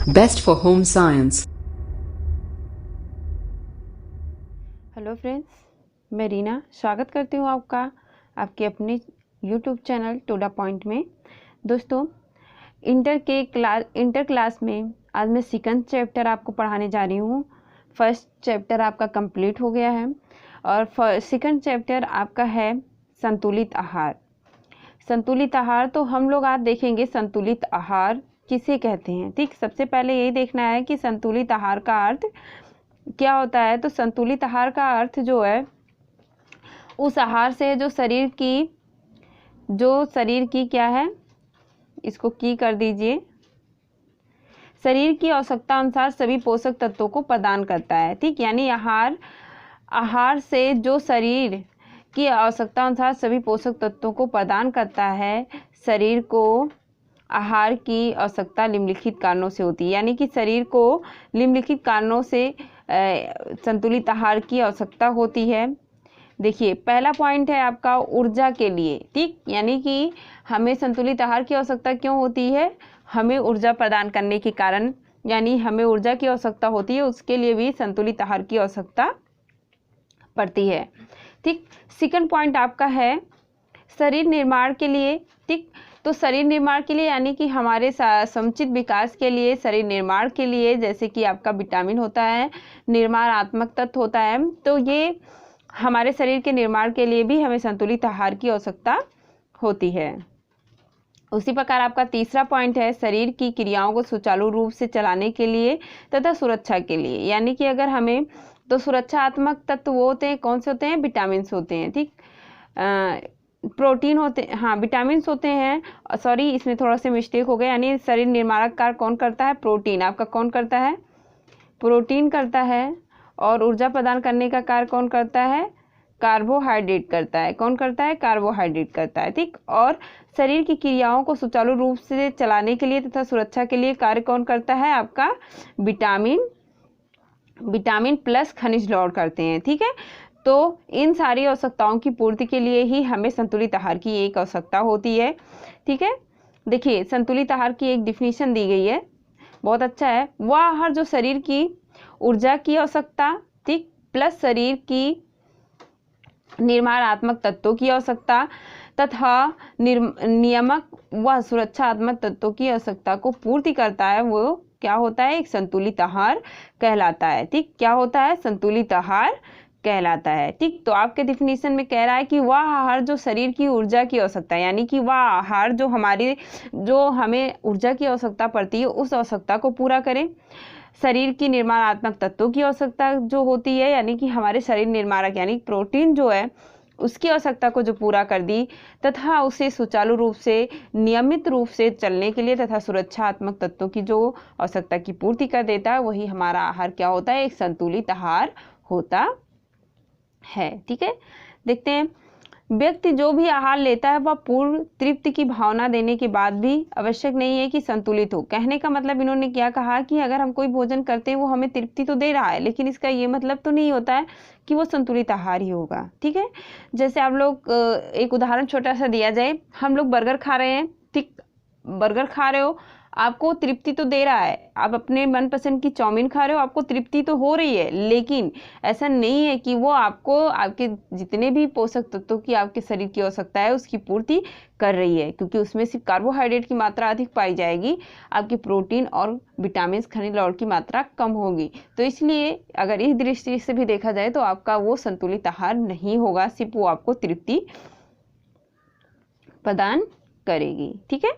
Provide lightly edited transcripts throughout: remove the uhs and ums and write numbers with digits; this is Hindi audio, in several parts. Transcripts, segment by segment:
Best for home science. Hello friends, मैं रीना स्वागत करती हूँ आपका आपके अपने YouTube channel to the point में। दोस्तों, इंटर क्लास में आज मैं सेकंड चैप्टर आपको पढ़ाने जा रही हूँ। फर्स्ट चैप्टर आपका कंप्लीट हो गया है और सेकंड चैप्टर आपका है संतुलित आहार। संतुलित आहार तो हम लोग आज देखेंगे संतुलित आहार किसे कहते हैं। ठीक, सबसे पहले यही देखना है कि संतुलित आहार का अर्थ क्या होता है। तो संतुलित आहार का अर्थ जो है, उस आहार से जो शरीर की क्या है, इसको की कर दीजिए, शरीर की आवश्यकता अनुसार सभी पोषक तत्वों को प्रदान करता है। ठीक, यानी आहार से जो शरीर की आवश्यकता अनुसार सभी पोषक तत्वों को प्रदान करता है। शरीर को आहार की आवश्यकता निम्नलिखित कारणों से होती है, यानी कि शरीर को निम्नलिखित कारणों से संतुलित आहार की आवश्यकता होती है। देखिए, पहला पॉइंट है आपका ऊर्जा के लिए। ठीक, यानी कि हमें संतुलित आहार की आवश्यकता क्यों होती है, हमें ऊर्जा प्रदान करने के कारण, यानी हमें ऊर्जा की आवश्यकता होती है, उसके लिए भी संतुलित आहार की आवश्यकता पड़ती है। ठीक, सेकंड पॉइंट आपका है शरीर निर्माण के लिए। ठीक, तो शरीर निर्माण के लिए यानी कि हमारे समुचित विकास के लिए, शरीर निर्माण के लिए, जैसे कि आपका विटामिन होता है, निर्माणात्मक तत्व होता है, तो ये हमारे शरीर के निर्माण के लिए भी हमें संतुलित आहार की आवश्यकता होती है। उसी प्रकार आपका तीसरा पॉइंट है शरीर की क्रियाओं को सुचारू रूप से चलाने के लिए तथा सुरक्षा के लिए, यानी कि अगर हमें, तो सुरक्षात्मक तत्व वो होते हैं, कौन से होते हैं, विटामिन होते हैं। ठीक, प्रोटीन होते, हाँ विटामिन होते हैं, सॉरी इसमें थोड़ा सा मिस्टेक हो गया, यानी शरीर निर्माणक कार्य कौन करता है, प्रोटीन आपका कौन करता है, प्रोटीन करता है। और ऊर्जा प्रदान करने का कार्य कौन करता है, कार्बोहाइड्रेट करता है। कौन करता है, कार्बोहाइड्रेट करता है। ठीक, और शरीर की क्रियाओं को सुचारू रूप से चलाने के लिए तथा सुरक्षा के लिए कार्य कौन करता है, आपका विटामिन प्लस खनिज लवण करते हैं। ठीक है, तो इन सारी आवश्यकताओं की पूर्ति के लिए ही हमें संतुलित आहार की एक आवश्यकता होती है। ठीक है, देखिए संतुलित आहार की एक डिफिनीशन दी गई है, बहुत अच्छा है। वह आहार जो शरीर की ऊर्जा की आवश्यकता, ठीक, प्लस शरीर की निर्माणात्मक तत्वों की आवश्यकता तथा नियामक व सुरक्षात्मक तत्वों की आवश्यकता को पूर्ति करता है, वो क्या होता है, एक संतुलित आहार कहलाता है। ठीक, क्या होता है, संतुलित आहार कहलाता है। ठीक, तो आपके डिफिनीशन में कह रहा है कि वह आहार जो शरीर की ऊर्जा की आवश्यकता है, यानी कि वह आहार जो हमें ऊर्जा की आवश्यकता पड़ती है, उस आवश्यकता को पूरा करें। शरीर की निर्माणात्मक तत्वों की आवश्यकता जो होती है, यानी कि हमारे शरीर निर्माणक यानी प्रोटीन जो है, उसकी आवश्यकता को जो पूरा कर दी, तथा उसे सुचारू रूप से, नियमित रूप से चलने के लिए तथा सुरक्षात्मक तत्वों की जो आवश्यकता की पूर्ति कर देता है, वही हमारा आहार क्या होता है, एक संतुलित आहार होता है। ठीक है, देखते हैं, व्यक्ति जो भी आहार लेता है वह पूर्ण तृप्ति की भावना देने के बाद भी आवश्यक नहीं है कि संतुलित हो। कहने का मतलब इन्होंने क्या कहा कि अगर हम कोई भोजन करते हैं वो हमें तृप्ति तो दे रहा है, लेकिन इसका ये मतलब तो नहीं होता है कि वो संतुलित आहार ही होगा। ठीक है, जैसे आप लोग, एक उदाहरण छोटा सा दिया जाए, हम लोग बर्गर खा रहे हैं। ठीक, बर्गर खा रहे हो, आपको तृप्ति तो दे रहा है, आप अपने मनपसंद की चाउमीन खा रहे हो, आपको तृप्ति तो हो रही है, लेकिन ऐसा नहीं है कि वो आपको आपके जितने भी पोषक तत्वों की आपके शरीर की आवश्यकता है उसकी पूर्ति कर रही है, क्योंकि उसमें सिर्फ कार्बोहाइड्रेट की मात्रा अधिक पाई जाएगी, आपकी प्रोटीन और विटामिन खनिज लवण की मात्रा कम होगी। तो इसलिए अगर इस दृष्टि से भी देखा जाए तो आपका वो संतुलित आहार नहीं होगा, सिर्फ वो आपको तृप्ति प्रदान करेगी। ठीक है,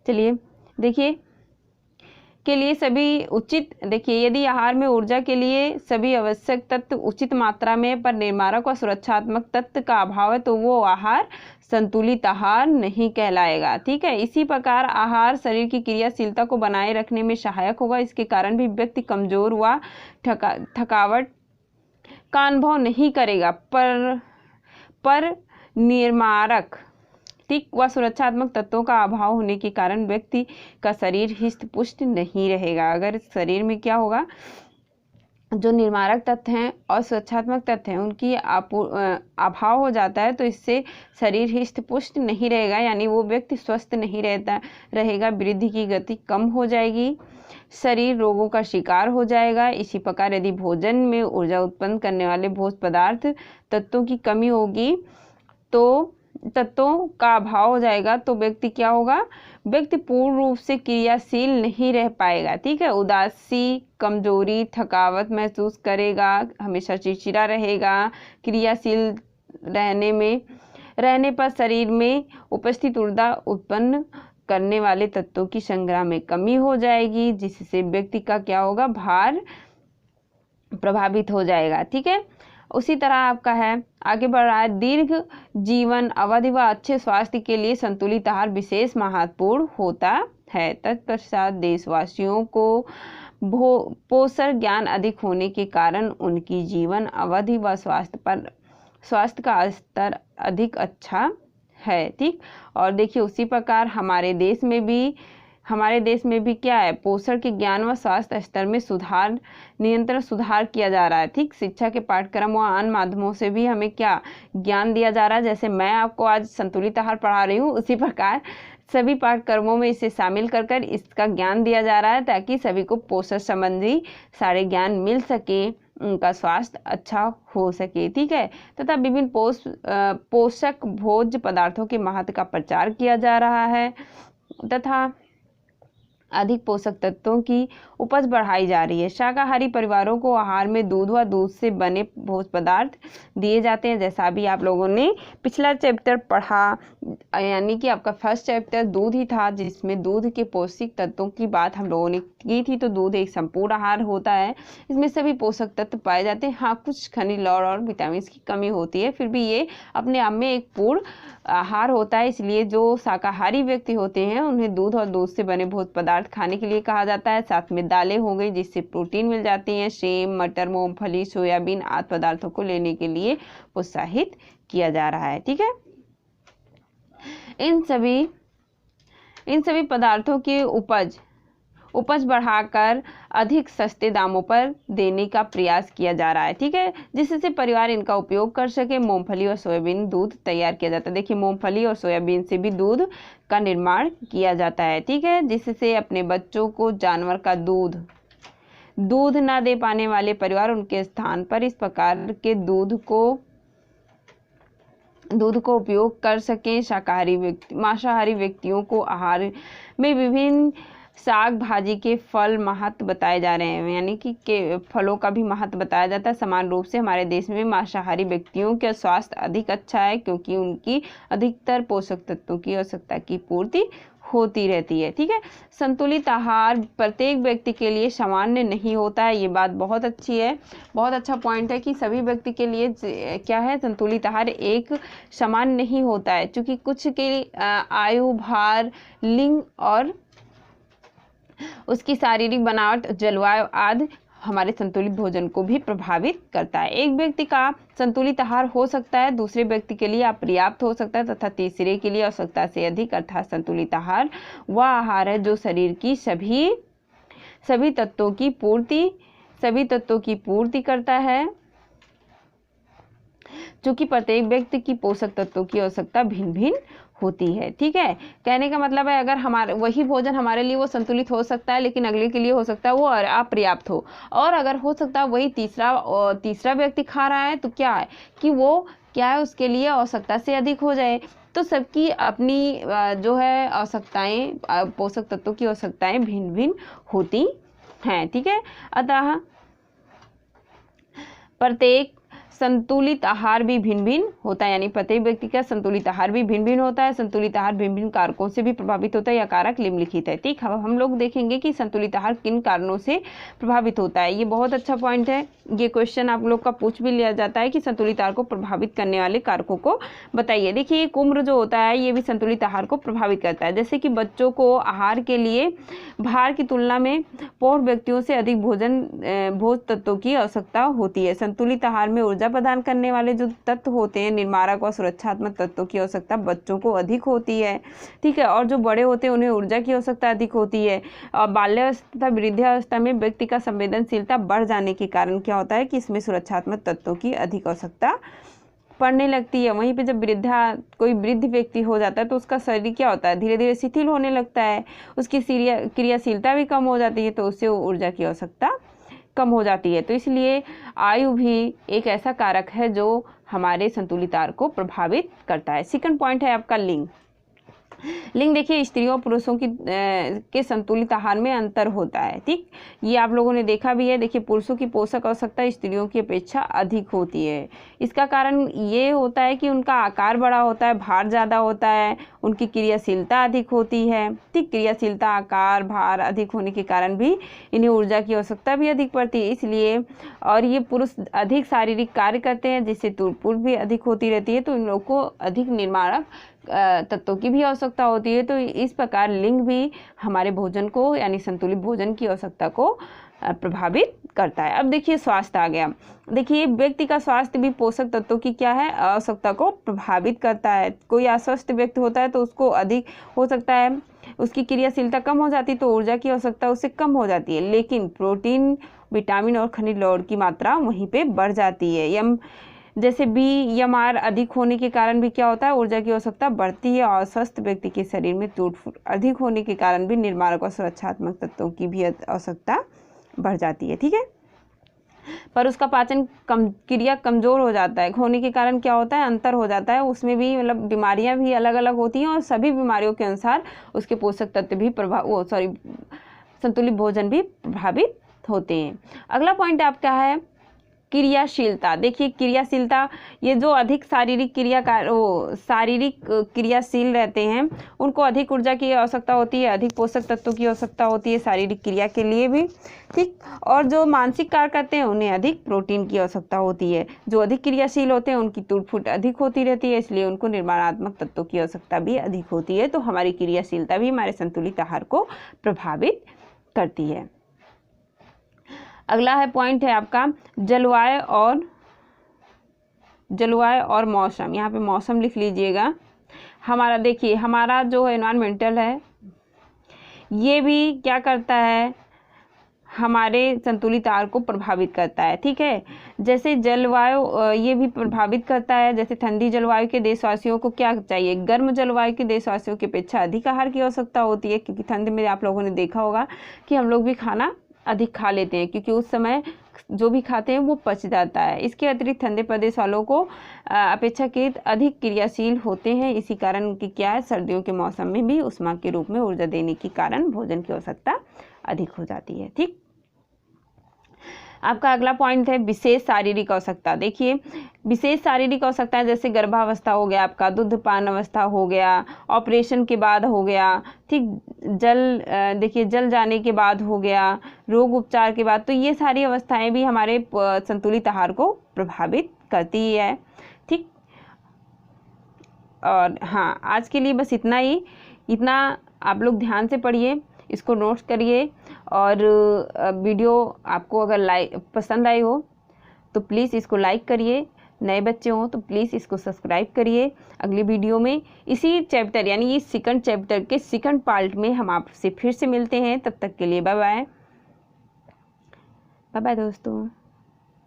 चलिए देखिए, के लिए सभी उचित, देखिए यदि आहार में ऊर्जा के लिए सभी आवश्यक तत्व उचित मात्रा में पर निर्माणक व सुरक्षात्मक तत्व का अभाव है, तो वो आहार संतुलित आहार नहीं कहलाएगा। ठीक है, इसी प्रकार आहार शरीर की क्रियाशीलता को बनाए रखने में सहायक होगा, इसके कारण भी व्यक्ति कमजोर व थकावट का अनुभव नहीं करेगा, पर निर्माणक, ठीक, व सुरक्षात्मक तत्वों का अभाव होने के कारण व्यक्ति का शरीर हृष्ट पुष्ट नहीं रहेगा। अगर शरीर में क्या होगा, जो निर्मारक तत्व हैं और सुरक्षात्मक तत्व हैं उनकी अभाव हो जाता है, तो इससे शरीर हिष्ट पुष्ट नहीं रहेगा, यानी वो व्यक्ति स्वस्थ नहीं रहेगा, वृद्धि की गति कम हो जाएगी, शरीर रोगों का शिकार हो जाएगा। इसी प्रकार यदि भोजन में ऊर्जा उत्पन्न करने वाले भोज्य पदार्थ तत्वों की कमी होगी, तो तत्वों का अभाव हो जाएगा, तो व्यक्ति क्या होगा, व्यक्ति पूर्ण रूप से क्रियाशील नहीं रह पाएगा। ठीक है, उदासी, कमजोरी, थकावट महसूस करेगा, हमेशा चिड़चिड़ा रहेगा। क्रियाशील रहने पर शरीर में उपस्थित ऊर्जा उत्पन्न करने वाले तत्वों की संग्रह में कमी हो जाएगी, जिससे व्यक्ति का क्या होगा, भार प्रभावित हो जाएगा। ठीक है, उसी तरह आपका है, आगे बढ़ रहा है, दीर्घ जीवन अवधि व अच्छे स्वास्थ्य के लिए संतुलित आहार विशेष महत्वपूर्ण होता है। तत्पश्चात देशवासियों को पोषण ज्ञान अधिक होने के कारण उनकी जीवन अवधि व स्वास्थ्य का स्तर अधिक अच्छा है। ठीक, और देखिए उसी प्रकार हमारे देश में भी क्या है, पोषण के ज्ञान व स्वास्थ्य स्तर में निरंतर सुधार किया जा रहा है। ठीक, शिक्षा के पाठ्यक्रम व अन्य माध्यमों से भी हमें क्या ज्ञान दिया जा रहा है। जैसे मैं आपको आज संतुलित आहार पढ़ा रही हूँ, उसी प्रकार सभी पाठ्यक्रमों में इसे शामिल कर इसका ज्ञान दिया जा रहा है, ताकि सभी को पोषण संबंधी सारे ज्ञान मिल सके, उनका स्वास्थ्य अच्छा हो सके। ठीक है, तथा विभिन्न पोषक भोज्य पदार्थों के महत्व का प्रचार किया जा रहा है तथा अधिक पोषक तत्वों की उपज बढ़ाई जा रही है। शाकाहारी परिवारों को आहार में दूध व दूध से बने भोज्य पदार्थ दिए जाते हैं। जैसा अभी आप लोगों ने पिछला चैप्टर पढ़ा, यानी कि आपका फर्स्ट चैप्टर दूध ही था, जिसमें दूध के पौष्टिक तत्वों की बात हम लोगों ने की थी। तो दूध एक संपूर्ण आहार होता है, इसमें सभी पोषक तत्व पाए जाते हैं। हाँ, कुछ खनिज लवण और विटामिन की कमी होती है, फिर भी ये अपने आप में एक पूर्ण आहार होता है। इसलिए जो शाकाहारी व्यक्ति होते हैं उन्हें दूध और दूध से बने भोज्य पदार्थ खाने के लिए कहा जाता है। साथ में दालें हो गई, जिससे प्रोटीन मिल जाती है। सेम, मटर, मूंगफली, सोयाबीन आदि पदार्थों को लेने के लिए प्रोत्साहित किया जा रहा है। ठीक है, इन सभी पदार्थों की उपज बढ़ाकर अधिक सस्ते दामों पर देने का प्रयास किया जा रहा है। ठीक है, जिससे परिवार इनका उपयोग कर सके। मूंगफली और सोयाबीन दूध तैयार किया जाता है। देखिए, मूंगफली और सोयाबीन से भी दूध का निर्माण किया जाता है। ठीक है, जिससे अपने बच्चों को जानवर का दूध ना दे पाने वाले परिवार उनके स्थान पर इस प्रकार के दूध को उपयोग कर सकें। मांसाहारी व्यक्तियों को आहार में विभिन्न साग भाजी के फल महत्व बताए जा रहे हैं, यानी कि फलों का भी महत्व बताया जाता है। समान रूप से हमारे देश में मांसाहारी व्यक्तियों का स्वास्थ्य अधिक अच्छा है, क्योंकि उनकी अधिकतर पोषक तत्वों की आवश्यकता की पूर्ति होती रहती है। ठीक है, संतुलित आहार प्रत्येक व्यक्ति के लिए सामान्य नहीं होता है। ये बात बहुत अच्छी है, बहुत अच्छा पॉइंट है कि सभी व्यक्ति के लिए क्या है, संतुलित आहार एक समान नहीं होता है, क्योंकि कुछ के आयु, भार, लिंग और उसकी शारीरिक बनावट, जलवायु आदि हमारे संतुलित भोजन को भी प्रभावित करता है। एक व्यक्ति का संतुलित आहार हो सकता है, दूसरे व्यक्ति के लिए अपर्याप्त हो सकता है तथा तीसरे के लिए आवश्यकता से अधिक। अर्थात संतुलित आहार वह आहार है जो शरीर की सभी तत्वों की पूर्ति करता है। चूंकि प्रत्येक व्यक्ति की पोषक तत्वों की आवश्यकता भिन्न भिन्न होती है। ठीक है, कहने का मतलब है अगर हमारे वही भोजन हमारे लिए वो संतुलित हो सकता है, लेकिन अगले के लिए हो सकता है वो अपर्याप्त हो, और अगर हो सकता है वही तीसरा व्यक्ति खा रहा है तो क्या है कि वो क्या है उसके लिए आवश्यकता से अधिक हो जाए। तो सबकी अपनी जो है आवश्यकताएं, पोषक तत्वों की आवश्यकताएं भिन्न भिन्न होती हैं। ठीक है, अतः प्रत्येक संतुलित आहार भी भिन्न भिन्न होता है, यानी प्रत्येक व्यक्ति का संतुलित आहार भी भिन्न भिन्न होता है। संतुलित आहार भिन्न भिन्न कारकों से भी प्रभावित होता है। यह कारक निम्नलिखित है। ठीक, अब हम लोग देखेंगे कि संतुलित आहार किन कारणों से प्रभावित होता है। ये बहुत अच्छा पॉइंट है। ये क्वेश्चन आप लोग का पूछ भी लिया जाता है कि संतुलित आहार को प्रभावित करने वाले कारकों को बताइए। देखिए, एक उम्र जो होता है ये भी संतुलित आहार को प्रभावित करता है। जैसे कि बच्चों को आहार के लिए भार की तुलना में प्रौढ़ व्यक्तियों से अधिक भोज्य तत्वों की आवश्यकता होती है। संतुलित आहार में ऊर्जा ऊर्जा प्रदान करने वाले जो तत्व होते हैं, निर्माणक और सुरक्षात्मक तत्वों की आवश्यकता बच्चों को अधिक होती है, ठीक है। और जो बड़े होते हैं उन्हें ऊर्जा की आवश्यकता अधिक होती है। और बाल्यावस्था तथा वृद्धावस्था में व्यक्ति का संवेदनशीलता बढ़ जाने के कारण क्या होता है कि इसमें सुरक्षात्मक तत्वों की अधिक आवश्यकता पड़ने लगती है। वहीं पे जब कोई वृद्ध व्यक्ति हो जाता है तो उसका शरीर क्या होता है, धीरे धीरे शिथिल होने लगता है, उसकी क्रियाशीलता भी कम हो जाती है, तो उससे ऊर्जा की आवश्यकता कम हो जाती है। तो इसलिए आयु भी एक ऐसा कारक है जो हमारे संतुलित आहार को प्रभावित करता है। सेकंड पॉइंट है आपका लिंग। लिंग देखिए, स्त्रियों और पुरुषों के संतुलित आहार में अंतर होता है, ठीक। ये आप लोगों ने देखा भी है। देखिए, पुरुषों की पोषक आवश्यकता स्त्रियों की अपेक्षा अधिक होती है। इसका कारण ये होता है कि उनका आकार बड़ा होता है, भार ज़्यादा होता है, उनकी क्रियाशीलता अधिक होती है, ठीक। क्रियाशीलता, आकार, भार अधिक होने के कारण भी इन्हें ऊर्जा की आवश्यकता भी अधिक पड़ती है। इसलिए और ये पुरुष अधिक शारीरिक कार्य करते हैं जिससे तुरपुर भी अधिक होती रहती है, तो इन लोगों को अधिक निर्माणक तत्वों की भी आवश्यकता होती है। तो इस प्रकार लिंग भी हमारे भोजन को यानी संतुलित भोजन की आवश्यकता को प्रभावित करता है। अब देखिए स्वास्थ्य आ गया। देखिए, व्यक्ति का स्वास्थ्य भी पोषक तत्वों की क्या है, आवश्यकता को प्रभावित करता है। कोई अस्वस्थ व्यक्ति होता है तो उसको अधिक हो सकता है, उसकी क्रियाशीलता कम हो जाती है तो ऊर्जा की आवश्यकता उससे कम हो जाती है। लेकिन प्रोटीन, विटामिन और खनिज लवण की मात्रा वहीं पे बढ़ जाती है। जैसे BMR अधिक होने के कारण भी क्या होता है, ऊर्जा की आवश्यकता बढ़ती है। और स्वस्थ व्यक्ति के शरीर में टूट-फूट अधिक होने के कारण भी निर्माणक और सुरक्षात्मक तत्वों की भी आवश्यकता बढ़ जाती है, ठीक है। पर उसका पाचन क्रिया कमजोर हो जाता है, होने के कारण क्या होता है, अंतर हो जाता है। उसमें भी मतलब बीमारियां भी अलग अलग होती हैं और सभी बीमारियों के अनुसार उसके पोषक तत्व भी संतुलित भोजन भी प्रभावित होते हैं। अगला पॉइंट आपका है क्रियाशीलता। देखिए, क्रियाशीलता, ये जो अधिक शारीरिक क्रियाशील रहते हैं उनको अधिक ऊर्जा की आवश्यकता होती है, अधिक पोषक तत्वों की आवश्यकता होती है शारीरिक क्रिया के लिए भी, ठीक। और जो मानसिक कार्य करते हैं उन्हें अधिक प्रोटीन की आवश्यकता होती है। जो अधिक क्रियाशील होते हैं उनकी टूट-फूट अधिक होती रहती है, इसलिए उनको निर्माणात्मक तत्वों की आवश्यकता भी अधिक होती है। तो हमारी क्रियाशीलता भी हमारे संतुलित आहार को प्रभावित करती है। अगला है पॉइंट है आपका जलवायु और मौसम। यहाँ पे मौसम लिख लीजिएगा। हमारा देखिए, हमारा जो एनवायरमेंटल है ये भी क्या करता है, हमारे संतुलित आहार को प्रभावित करता है, ठीक है। जैसे जलवायु ये भी प्रभावित करता है। जैसे ठंडी जलवायु के देशवासियों को क्या चाहिए, गर्म जलवायु के देशवासियों की अपेक्षा अधिक आहार की आवश्यकता होती है, क्योंकि ठंड में आप लोगों ने देखा होगा कि हम लोग भी खाना अधिक खा लेते हैं, क्योंकि उस समय जो भी खाते हैं वो पच जाता है। इसके अतिरिक्त ठंडे प्रदेश वालों को अपेक्षाकृत अधिक क्रियाशील होते हैं। इसी कारण उनकी क्या है, सर्दियों के मौसम में भी उष्मा के रूप में ऊर्जा देने के कारण भोजन की आवश्यकता अधिक हो जाती है, ठीक। आपका अगला पॉइंट है विशेष शारीरिक आवश्यकता। देखिए, विशेष शारीरिक आवश्यकता जैसे गर्भावस्था हो गया आपका, दुग्धपान अवस्था हो गया, ऑपरेशन के बाद हो गया, ठीक। देखिए जल जाने के बाद हो गया, रोग उपचार के बाद, तो ये सारी अवस्थाएं भी हमारे संतुलित आहार को प्रभावित करती है, ठीक। और हाँ, आज के लिए बस इतना ही। इतना आप लोग ध्यान से पढ़िए, इसको नोट्स करिए। और वीडियो आपको अगर पसंद आई हो तो प्लीज़ इसको लाइक करिए। नए बच्चे हों तो प्लीज़ इसको सब्सक्राइब करिए। अगली वीडियो में इसी चैप्टर यानी ये सेकंड चैप्टर के सेकंड पार्ट में हम आपसे फिर से मिलते हैं। तब तक के लिए बाय बाय। बाय बाय दोस्तों।